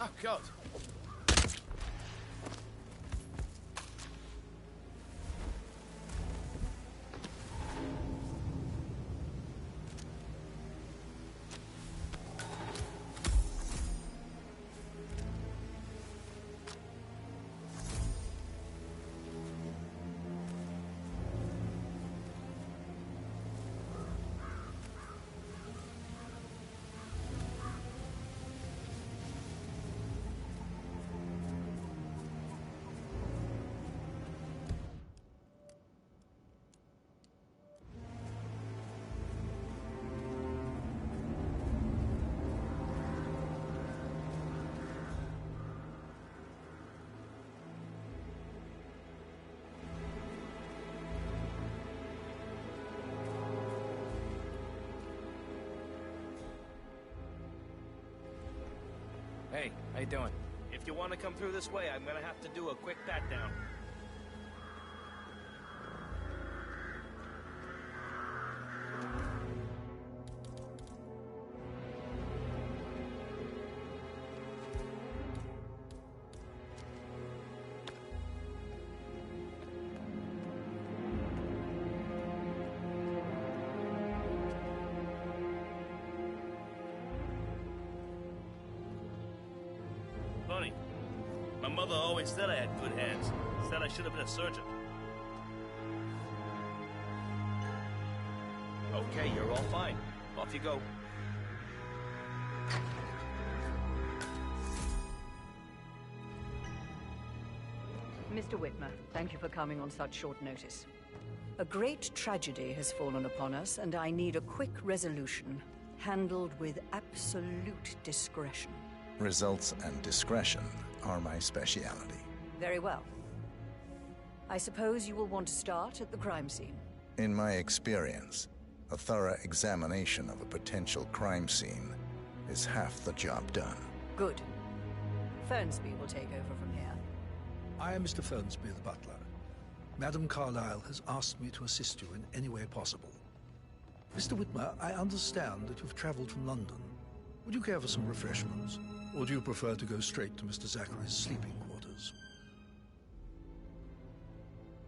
Oh, God. Hey, how you doing? If you want to come through this way, I'm gonna have to do a quick pat-down. Funny. My mother always said I had good hands. Said I should have been a surgeon. Okay, you're all fine. Off you go. Mr. Whitmer, thank you for coming on such short notice. A great tragedy has fallen upon us, and I need a quick resolution, handled with absolute discretion. Results and discretion are my speciality. Very well. I suppose you will want to start at the crime scene. In my experience, a thorough examination of a potential crime scene is half the job done. Good. Fernsby will take over from here. I am Mr. Fernsby, the butler. Madame Carlyle has asked me to assist you in any way possible. Mr. Whitmer, I understand that you've traveled from London. Would you care for some refreshments? Or do you prefer to go straight to Mr. Zachary's sleeping quarters?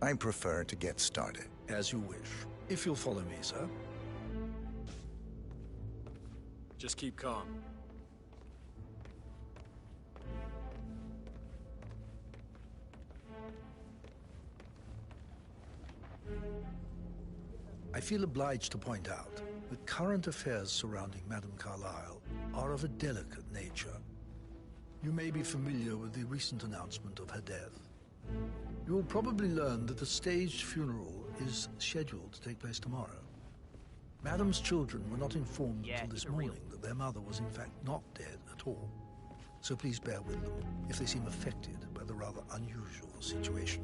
I prefer to get started. As you wish. If you'll follow me, sir. Just keep calm. I feel obliged to point out that current affairs surrounding Madame Carlyle are of a delicate nature. You may be familiar with the recent announcement of her death. You will probably learn that a staged funeral is scheduled to take place tomorrow. Madame's children were not informed until this morning that their mother was in fact not dead at all. So please bear with them if they seem affected by the rather unusual situation.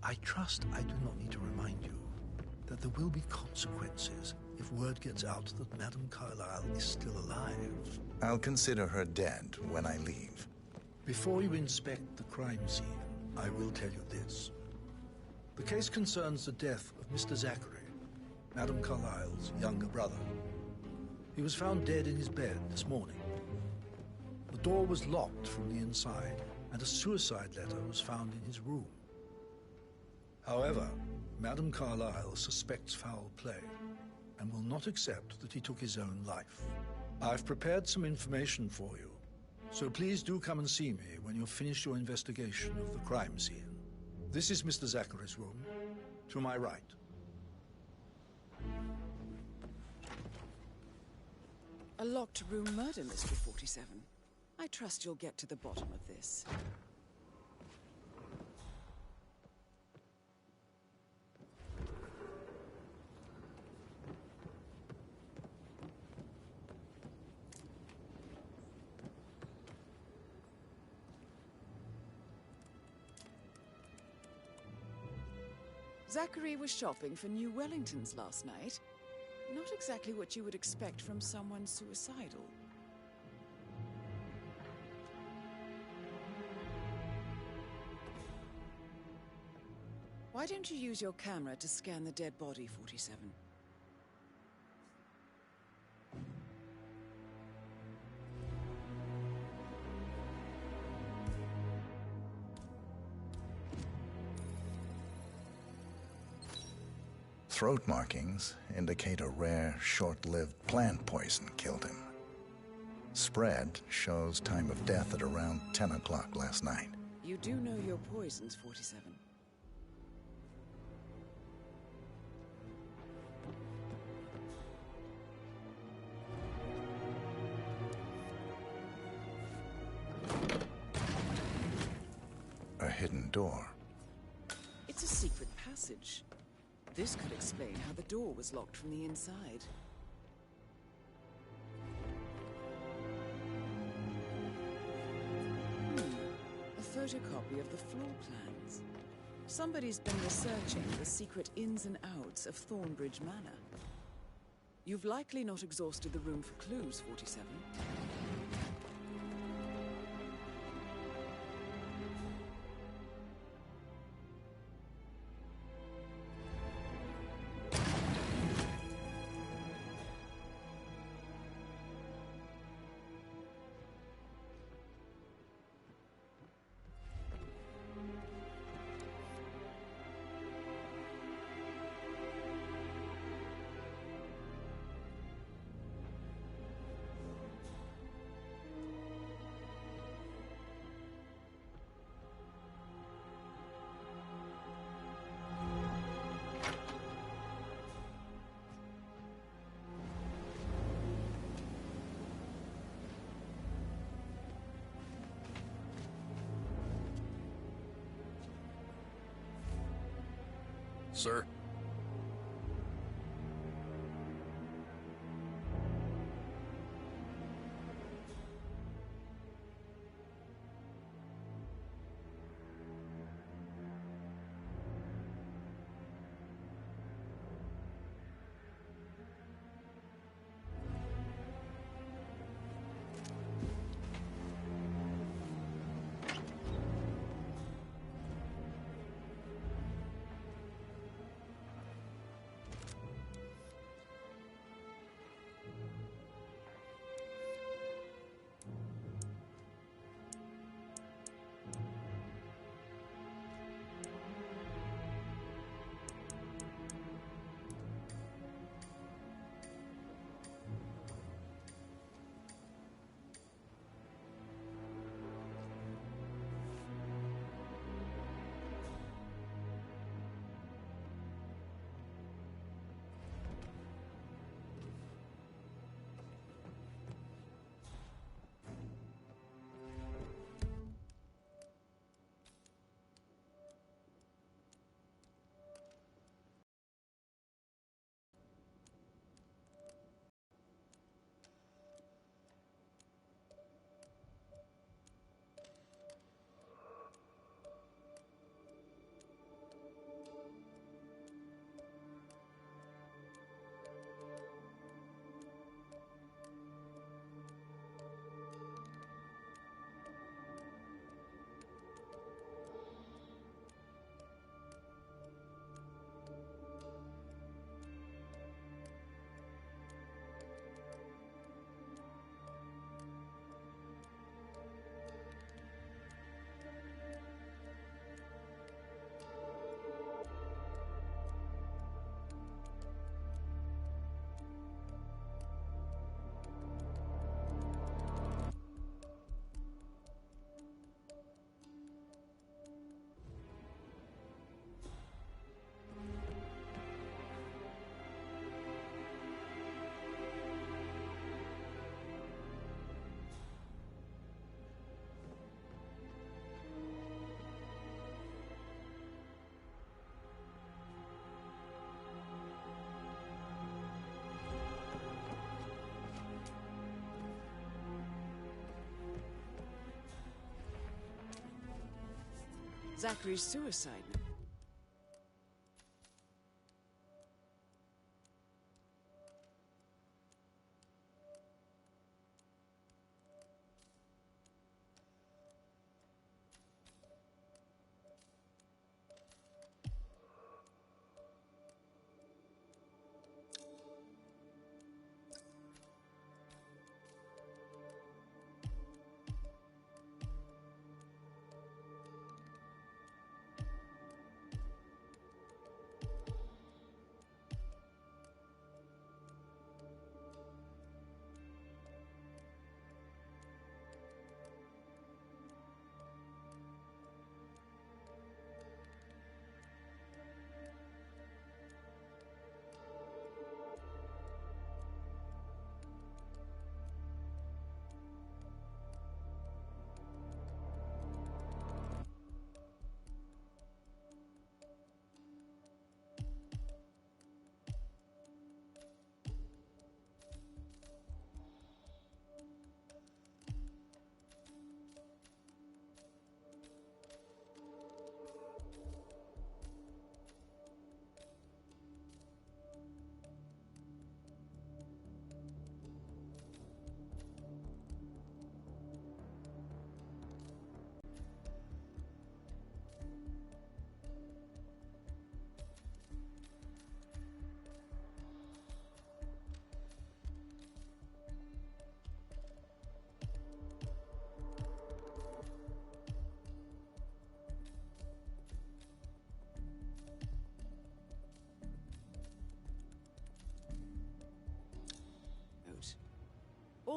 I trust I do not need to remind you that there will be consequences if word gets out that Madame Carlyle is still alive. I'll consider her dead when I leave. Before you inspect the crime scene, I will tell you this. The case concerns the death of Mr. Zachary, Madame Carlyle's younger brother. He was found dead in his bed this morning. The door was locked from the inside, and a suicide letter was found in his room. However, Madame Carlyle suspects foul play and will not accept that he took his own life. I've prepared some information for you, so please do come and see me when you've finished your investigation of the crime scene. This is Mr. Zachary's room, to my right. A locked room murder mystery, 47. I trust you'll get to the bottom of this. Zachary was shopping for new Wellingtons last night. Not exactly what you would expect from someone suicidal. Why don't you use your camera to scan the dead body, 47? throat markings indicate a rare, short-lived plant poison killed him. Spread shows time of death at around 10 o'clock last night. You do know your poisons, 47. A hidden door. It's a secret passage. This could explain how the door was locked from the inside. A photocopy of the floor plans. Somebody's been researching the secret ins and outs of Thornbridge Manor. You've likely not exhausted the room for clues, 47. Sir? Zachary's suicide.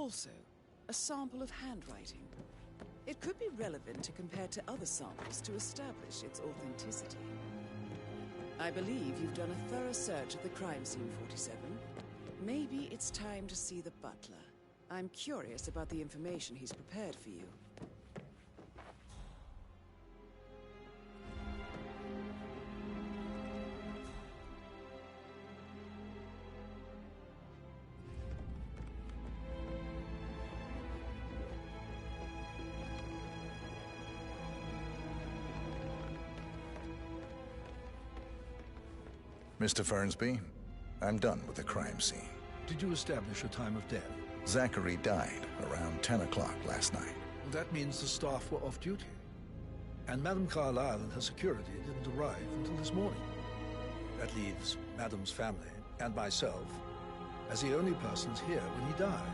Also, a sample of handwriting. It could be relevant to compare to other samples to establish its authenticity. I believe you've done a thorough search of the crime scene, 47. Maybe it's time to see the butler. I'm curious about the information he's prepared for you. Mr. Fernsby, I'm done with the crime scene. Did you establish a time of death? Zachary died around 10 o'clock last night. Well, that means the staff were off duty. And Madame Carlyle and her security didn't arrive until this morning. That leaves Madame's family and myself as the only persons here when he died.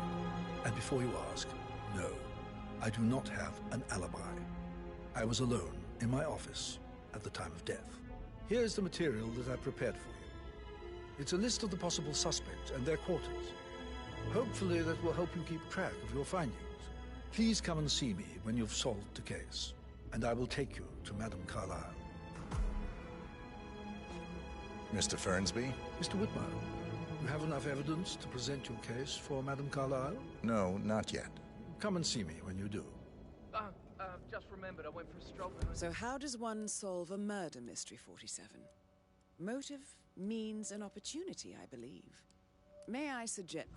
And before you ask, no, I do not have an alibi. I was alone in my office at the time of death. Here's the material that I prepared for you. It's a list of the possible suspects and their quarters. Hopefully that will help you keep track of your findings. Please come and see me when you've solved the case, and I will take you to Madame Carlyle. Mr. Fernsby? Mr. Whitmer, you have enough evidence to present your case for Madame Carlyle? No, not yet. Come and see me when you do. Just remembered I went for a stroll. So how does one solve a murder mystery, 47? Motive, means, and opportunity, I believe. May I suggest...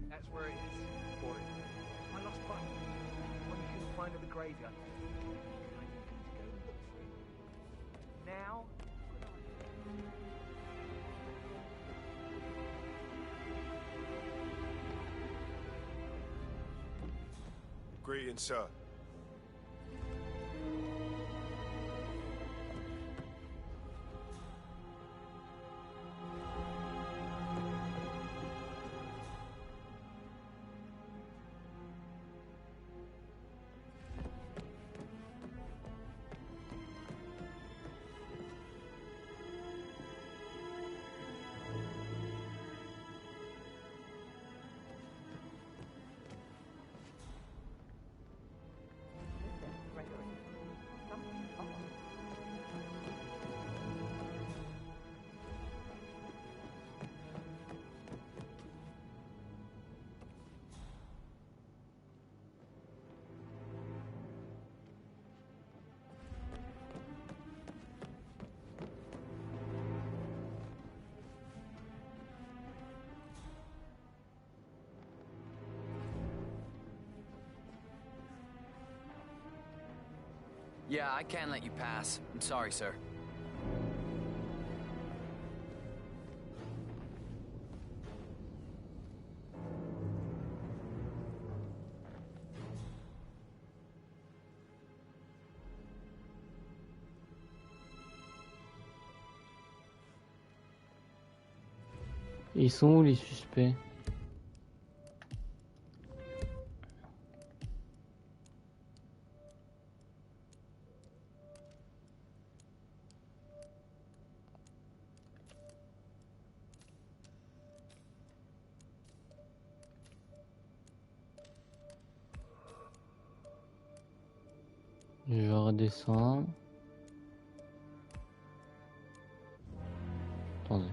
That's where it is. What? My lost button. One you couldn't find at the graveyard. I need to go look for it. Now? Greetings, sir. Yeah, I can't let you pass. I'm sorry, sir. Ils sont où les suspects? Je redescends. Attendez.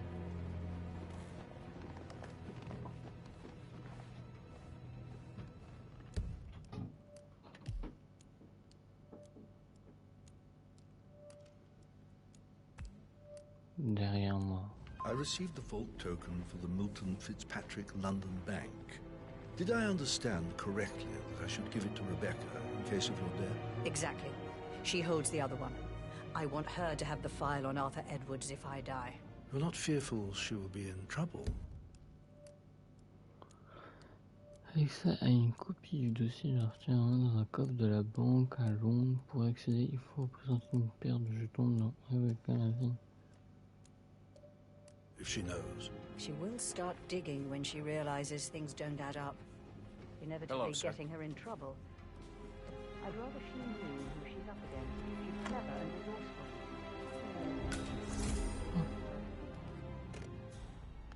Derrière moi. I received the vault token for the Milton Fitzpatrick London Bank. Did I understand correctly that I should give it to Rebecca in case of your death? Exactly. She holds the other one. I want her to have the file on Arthur Edwards if I die. You're not fearful she will be in trouble? Alexa a une copie du dossier, je la retiens dans un coffre de la banque à Londres. Pour accéder, il faut présenter une paire de jetons dans Rebecca la vie. If she knows. She will start digging when she realizes things don't add up. Inevitably getting her in trouble. I'd rather she knew who she's up against. She's clever and resourceful.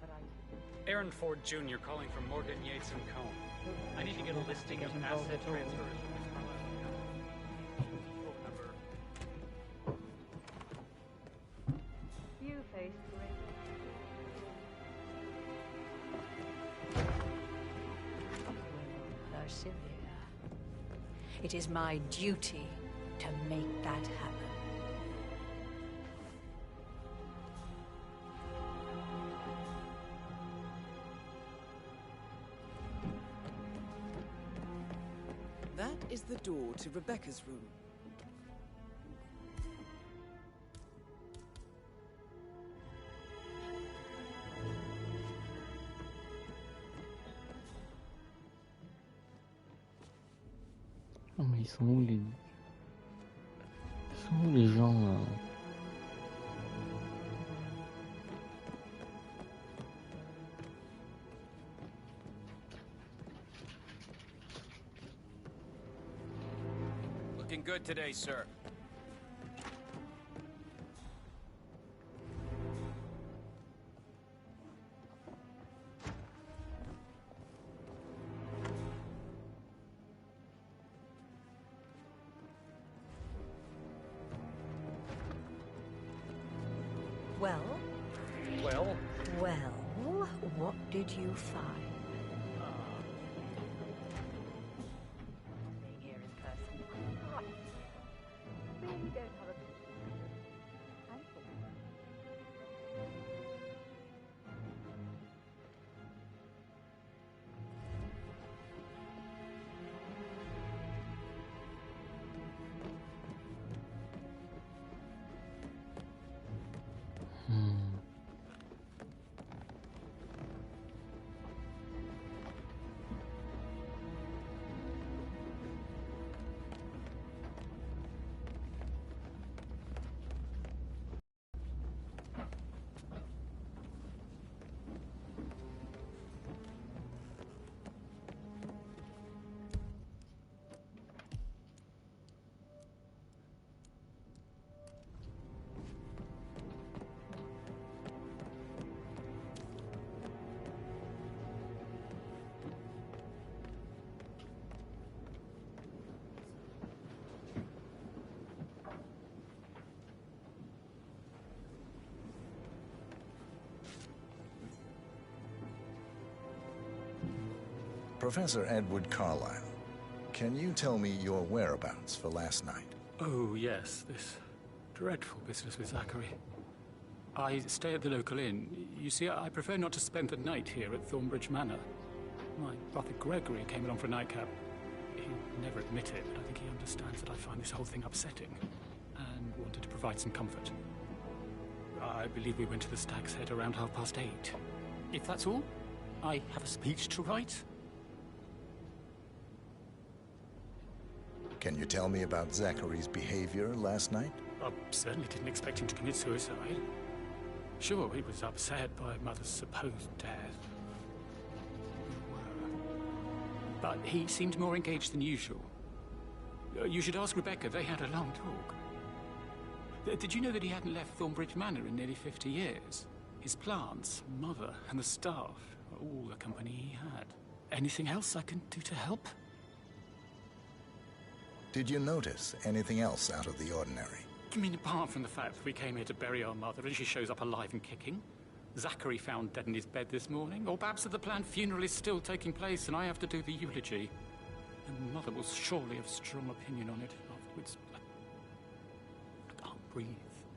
But Aaron Ford Jr. calling from Morgan, Yates & Co. I need to get a listing of asset transfers from Miss Carlisle's account. Phone number. You face great. Persevere. It is my duty to make that happen. That is the door to Rebecca's room. Non mais ils sont où les... Ils sont où les gens là? Looking good today, sir. Well? Well? Well, what did you find? Being here in person. We don't have a handful. Professor Edward Carlyle, can you tell me your whereabouts for last night? Oh, yes, this dreadful business with Zachary. I stay at the local inn. You see, I prefer not to spend the night here at Thornbridge Manor. My brother Gregory came along for a nightcap. He'd never admit it, but I think he understands that I find this whole thing upsetting and wanted to provide some comfort. I believe we went to the Stag's Head around 8:30. If that's all, I have a speech to write. Can you tell me about Zachary's behavior last night? I certainly didn't expect him to commit suicide. Sure, he was upset by Mother's supposed death. But he seemed more engaged than usual. You should ask Rebecca. They had a long talk. Did you know that he hadn't left Thornbridge Manor in nearly 50 years? His plants, Mother, and the staff were all the company he had. Anything else I can do to help? Did you notice anything else out of the ordinary? You mean apart from the fact that we came here to bury our mother and she shows up alive and kicking? Zachary found dead in his bed this morning? Or perhaps that the planned funeral is still taking place and I have to do the eulogy? And Mother will surely have strong opinion on it afterwards. I can't breathe.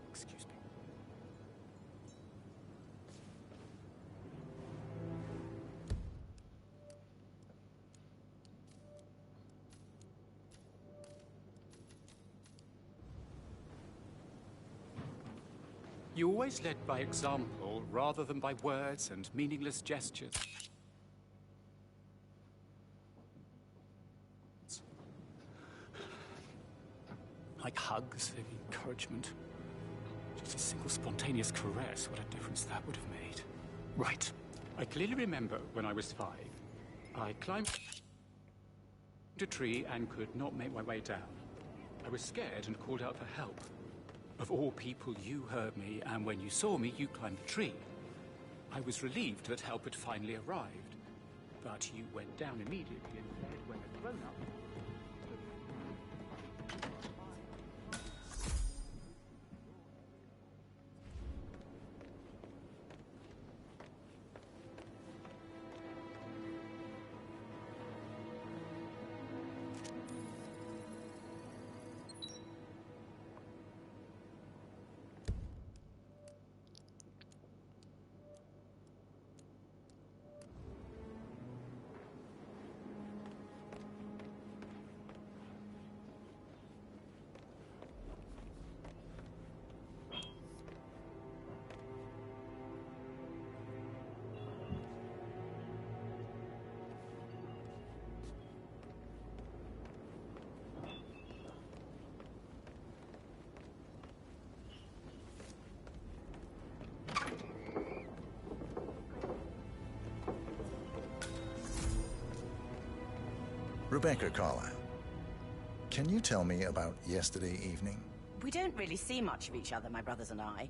Excuse me. You always led by example, rather than by words and meaningless gestures. Like hugs, encouragement. Just a single spontaneous caress, what a difference that would have made. Right. I clearly remember when I was 5. I climbed a tree and could not make my way down. I was scared and called out for help. Of all people, you heard me, and when you saw me, you climbed the tree. I was relieved that help had finally arrived, but you went down immediately and said when a grown-up... Rebecca Carlyle, can you tell me about yesterday evening? We don't really see much of each other, my brothers and I.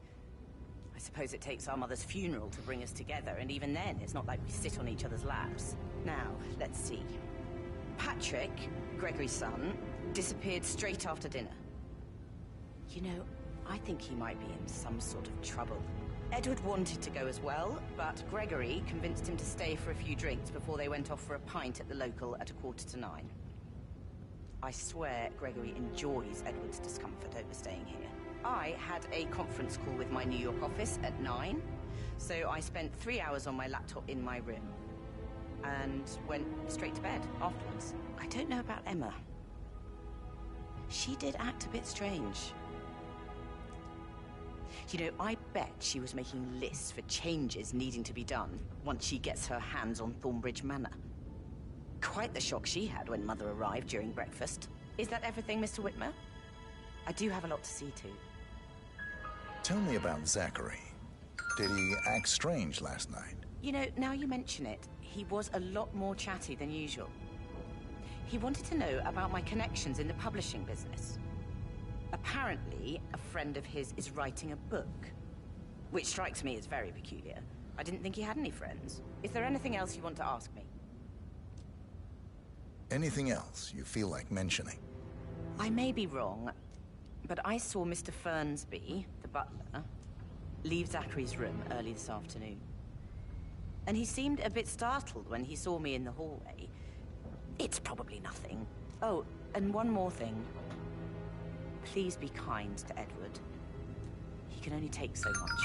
I suppose it takes our mother's funeral to bring us together, and even then, it's not like we sit on each other's laps. Now, let's see. Patrick, Gregory's son, disappeared straight after dinner. You know, I think he might be in some sort of trouble. Edward wanted to go as well, but Gregory convinced him to stay for a few drinks before they went off for a pint at the local at 9:15. I swear Gregory enjoys Edward's discomfort over staying here. I had a conference call with my New York office at 9, so I spent 3 hours on my laptop in my room and went straight to bed afterwards. I don't know about Emma. She did act a bit strange. You know, I bet she was making lists for changes needing to be done once she gets her hands on Thornbridge Manor. Quite the shock she had when Mother arrived during breakfast. Is that everything, Mr. Whitmer? I do have a lot to see to. Tell me about Zachary. Did he act strange last night? You know, now you mention it, he was a lot more chatty than usual. He wanted to know about my connections in the publishing business. Apparently, a friend of his is writing a book, which strikes me as very peculiar. I didn't think he had any friends. Is there anything else you want to ask me? Anything else you feel like mentioning? I may be wrong, but I saw Mr. Fernsby, the butler, leave Zachary's room early this afternoon. And he seemed a bit startled when he saw me in the hallway. It's probably nothing. Oh, and one more thing. Please be kind to Edward. He can only take so much.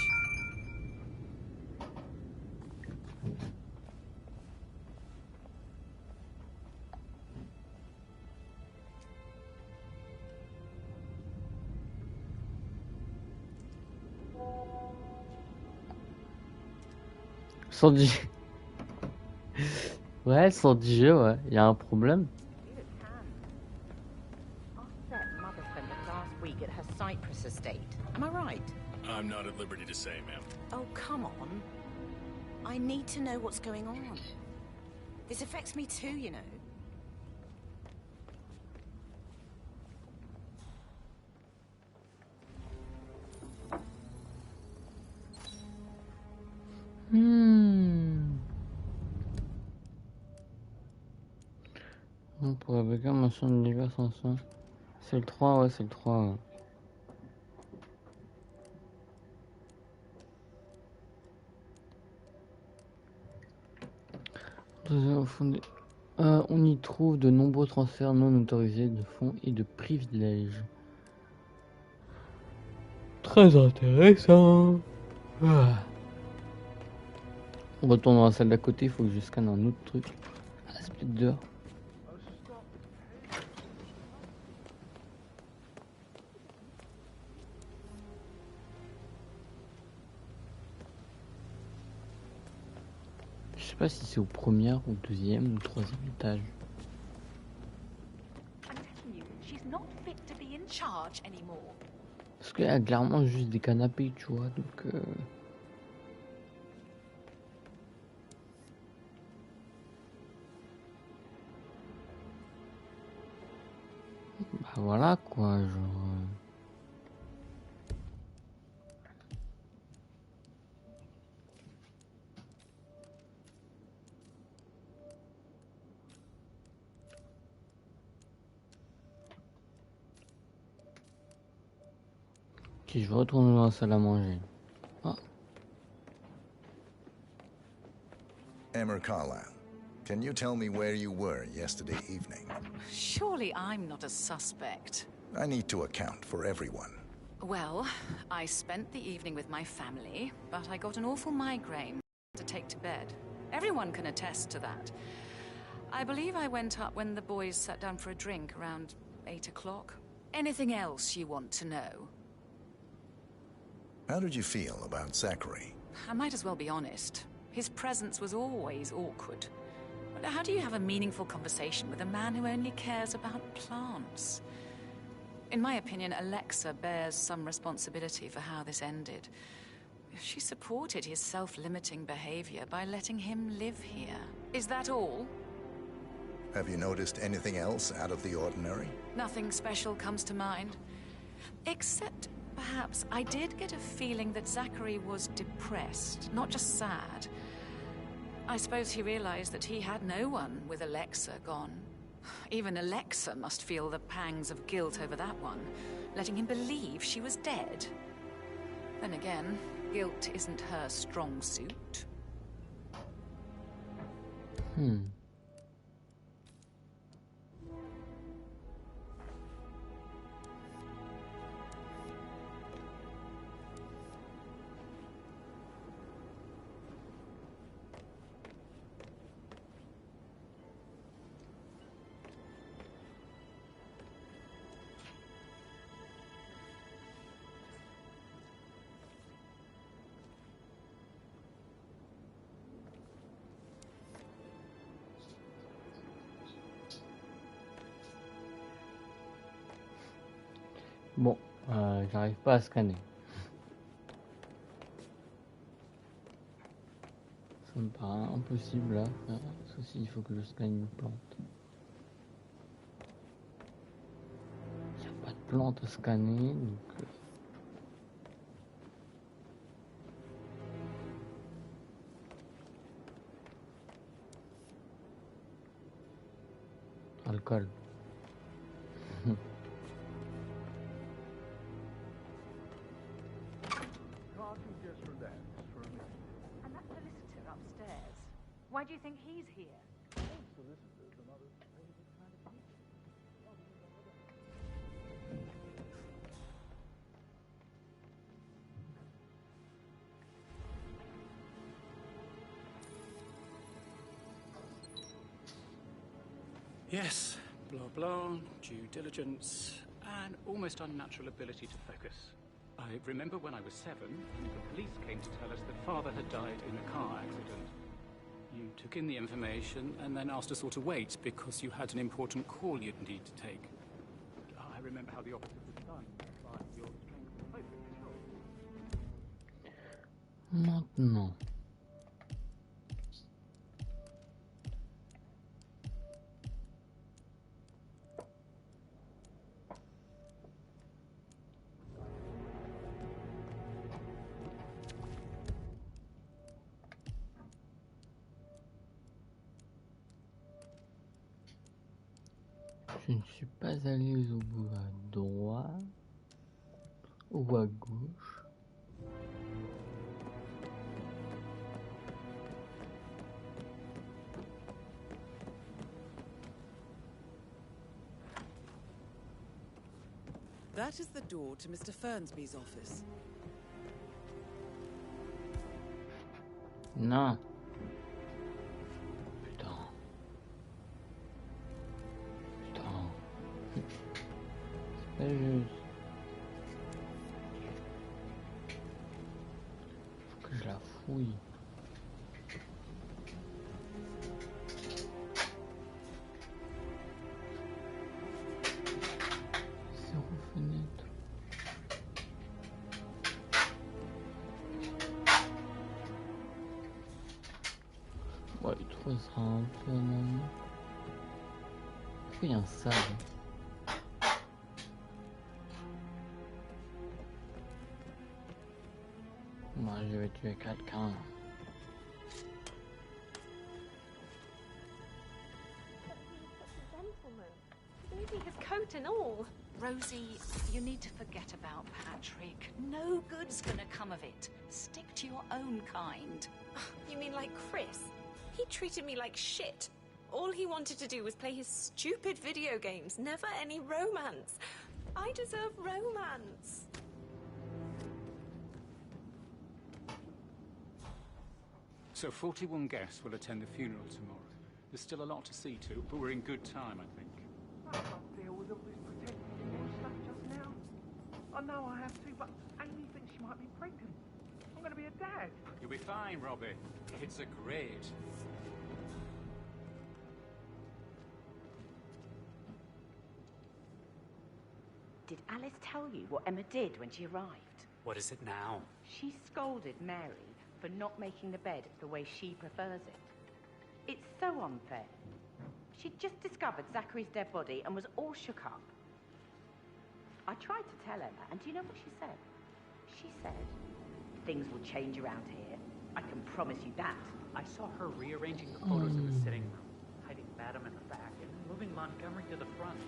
Sans DJ. Ouais, sans DJ, ouais. Y a un problème. Offset mother spent the last week at her Cyprus estate. Am I right? I'm not at liberty to say, ma'am. Oh, come on. I need to know what's going on. This affects me too, you know. On pourrait avec un machin de divers en ça. C'est le 3, ouais, c'est le 3. Ouais. On y trouve de nombreux transferts non autorisés de fonds et de privilèges. Très intéressant. Ah. On retourne dans la salle d'à côté, il faut que je scanne un autre truc. Ah, c'est peut-être dehors. Je sais pas si c'est au premier ou deuxième ou troisième étage. Parce qu'il y a clairement juste des canapés, tu vois, donc bah voilà quoi, genre... Ok, je vais retourner dans la salle à manger. Ah. Emma Carlisle, can you tell me where you were yesterday evening? Surely I'm not a suspect. I need to account for everyone. Well, I spent the evening with my family, but I got an awful migraine to take to bed. Everyone can attest to that. I believe I went up when the boys sat down for a drink around 8 o'clock. Anything else you want to know? How did you feel about Zachary? I might as well be honest. His presence was always awkward. How do you have a meaningful conversation with a man who only cares about plants? In my opinion, Alexa bears some responsibility for how this ended. She supported his self-limiting behavior by letting him live here. Is that all? Have you noticed anything else out of the ordinary? Nothing special comes to mind. Except, perhaps, I did get a feeling that Zachary was depressed, not just sad. I suppose he realized that he had no one with Alexa gone. Even Alexa must feel the pangs of guilt over that one, letting him believe she was dead. Then again, guilt isn't her strong suit. Bon, j'arrive pas à scanner. Ça me paraît impossible là. Ceci, il faut que je scanne une plante. Il n'y a pas de plante à scanner, donc... Alcool. And that solicitor upstairs. Why do you think he's here? Yes, blah blah, due diligence, and almost unnatural ability to focus. I remember when I was 7, the police came to tell us that Father had died in a car accident. You took in the information and then asked us all to wait because you had an important call you'd need to take. I remember how the operative was done by your strength of focus. Maintenant. Je ne suis pas allé au bout à droite ou à gauche. That is the door to Mr. Fernsby's office. Non. Putain. Putain. C'est pas juste. Faut que je la fouille. Zéro fenêtre. Ouais, il trouvera un peu non. Pourquoi il y a un sable? Moi, je vais tuer quelqu'un. Losing his coat and all. Rosie, you need to forget about Patrick. No good's gonna come of it. Stick to your own kind. You mean like Chris? He treated me like shit. All he wanted to do was play his stupid video games, never any romance. I deserve romance. So 41 guests will attend the funeral tomorrow. There's still a lot to see to, but we're in good time, I think. I can't deal with all this protecting your stuff just now. I know I have to, but Amy thinks she might be pregnant. I'm going to be a dad. You'll be fine, Robbie. Kids are great. Did Alice tell you what Emma did when she arrived? What is it now? She scolded Mary for not making the bed the way she prefers it. It's so unfair. She'd just discovered Zachary's dead body and was all shook up. I tried to tell Emma, and do you know what she said? She said, things will change around here. I can promise you that. I saw her rearranging the photos in the sitting room, hiding Madam in the back, and then moving Montgomery to the front.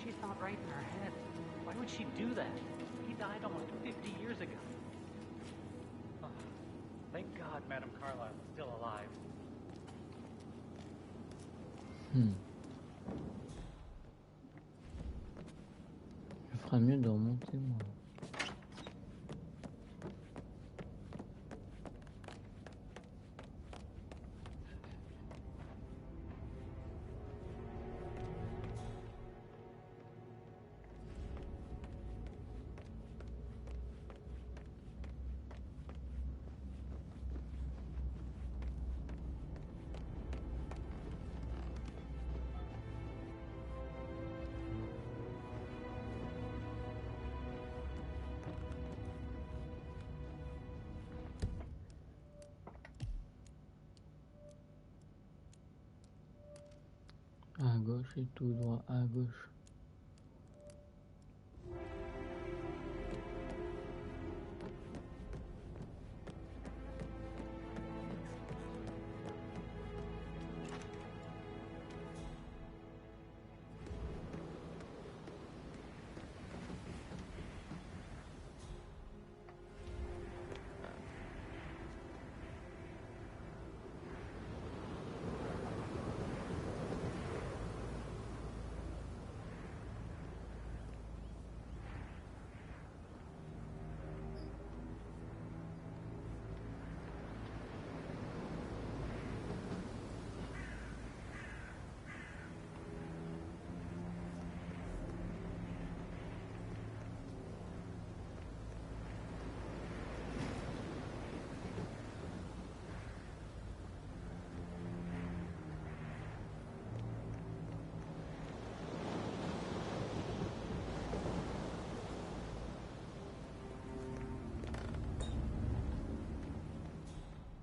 She thought right in her head, why would she do that? He died almost 50 years ago. Oh, thank God Madame Carlyle is still alive. Je ferais mieux de remonter, moi. À gauche et tout droit à gauche.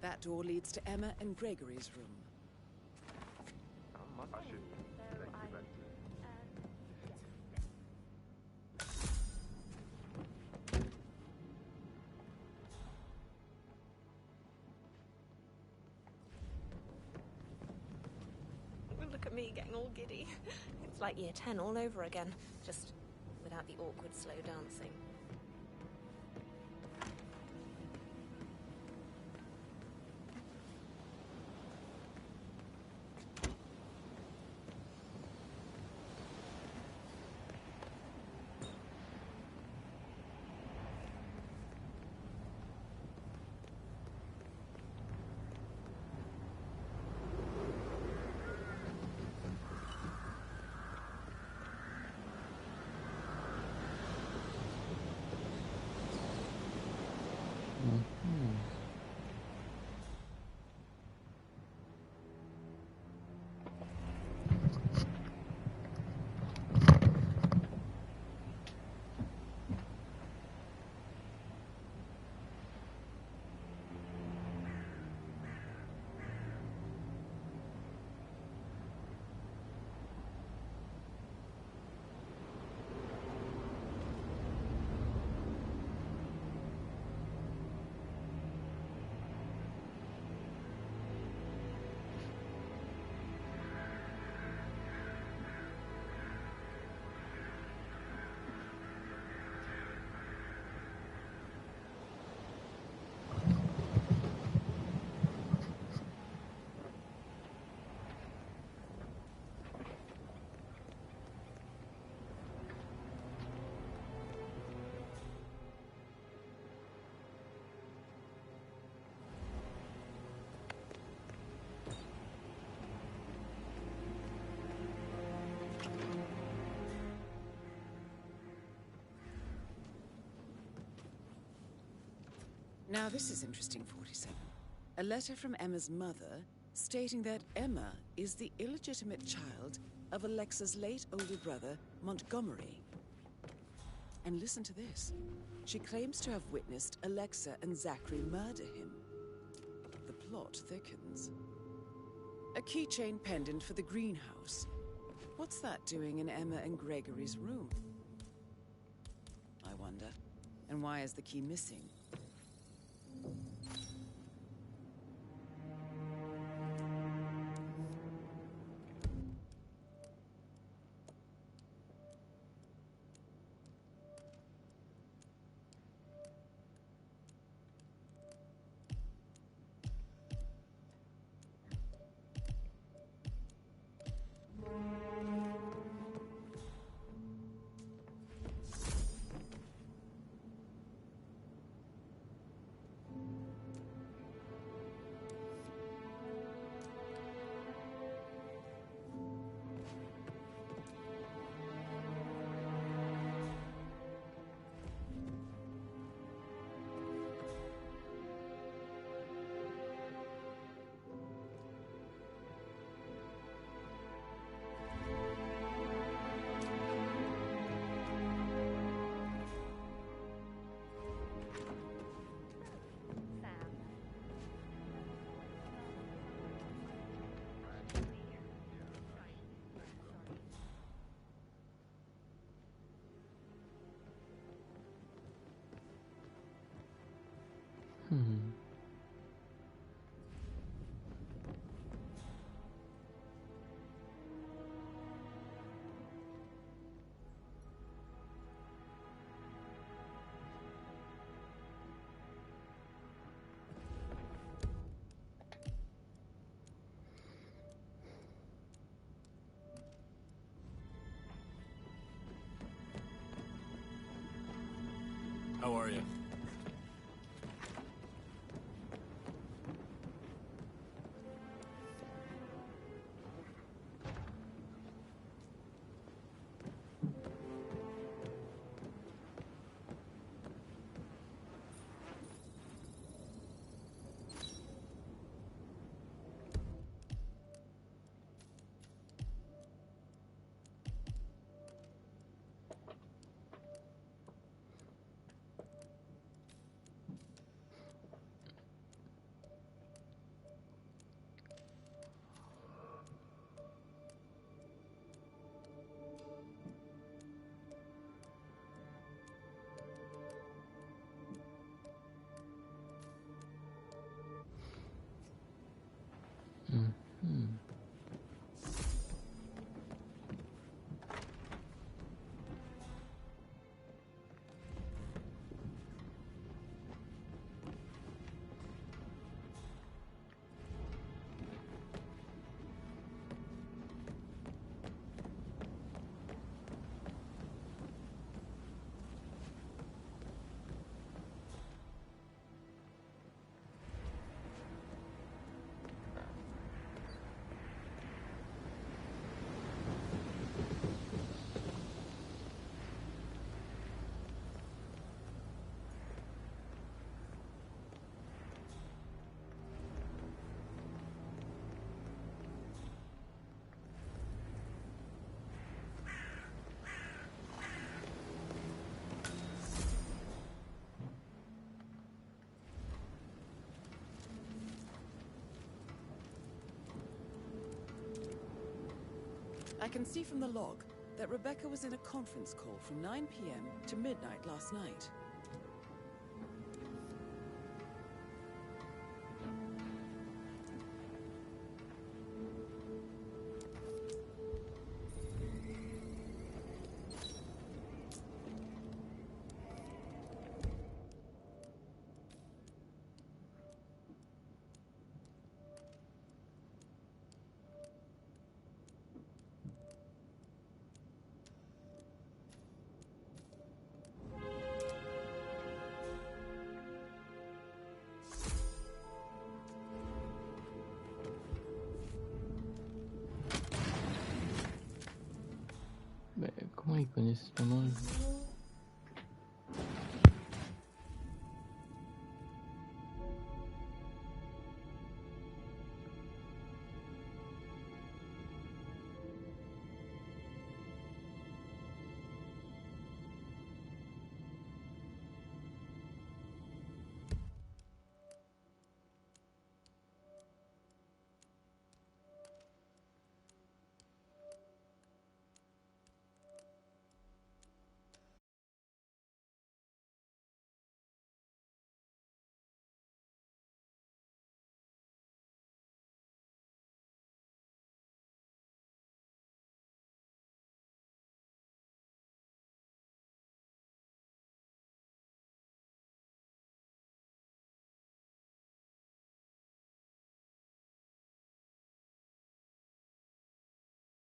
That door leads to Emma and Gregory's room. I should take you back to Look at me getting all giddy. It's like year 10 all over again, just without the awkward slow dancing. Now this is interesting, 47. A letter from Emma's mother stating that Emma is the illegitimate child of Alexa's late older brother, Montgomery. And listen to this. She claims to have witnessed Alexa and Zachary murder him. The plot thickens. A keychain pendant for the greenhouse. What's that doing in Emma and Gregory's room? I wonder. And why is the key missing? How are you? I can see from the log that Rebecca was in a conference call from 9 p.m. to midnight last night. Mais comment ils connaissent ton nom?